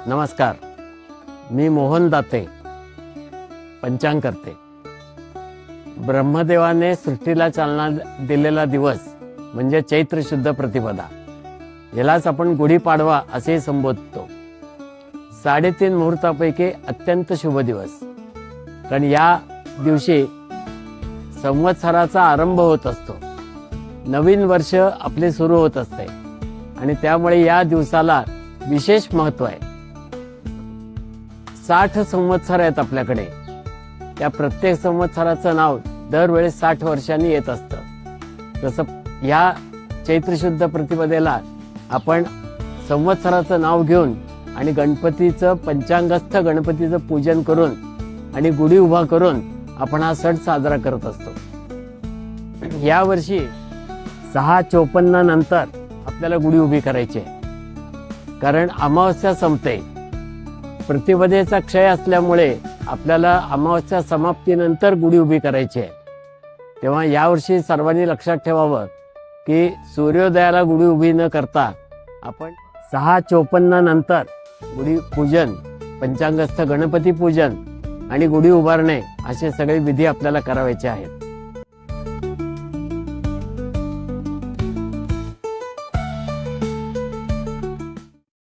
नमस्कार, मी मोहन दाते, पंचांग करते। ब्रह्मदेवाने सृष्टीला चालना दिलेला दिवस म्हणजे चैत्र शुद्ध प्रतिपदा, यालाच आपण गुढीपाडवा असे संबोधतो। 3.5 मुहूर्तापैकी अत्यंत शुभ दिवस, कारण या दिवशी संवत्सराचा आरंभ होत असतो, नवीन वर्ष आपले सुरू होत असते आणि त्यामुळे या दिवसाला विशेष महत्त्व आहे। 60 संवत्सर आहेत आपल्याकडे, त्या प्रत्येक संवत्सराचं नाव दरवेळी 60 वर्षांनी येत असतं। तसं या चैत्र शुद्ध प्रतिपदेला आपण संवत्सराचं नाव घेऊन आणि गणपतीचं पंचांगस्थ गणपतीचं पूजन करून आणि गुढी उभा करून आपण हा सण साजरा करत असतो। या वर्षी 6:54 नंतर आपल्याला गुढी उभी करायची आहे, कारण अमावस्या संपते। प्रतिपदेचा क्षय असल्यामुळे आपल्याला अमावस्या समाप्तीनंतर गुढी उभी करायची आहे। तेव्हा यावर्षी सर्वांनी लक्षात ठेवावं की सूर्योदयाला गुढी उभी न करता आपण 6:54 नंतर गुढी पूजन, पंचांगस्थ गणपती पूजन आणि गुढी उभारणे असे सगळे विधी आपल्याला करायचे आहेत।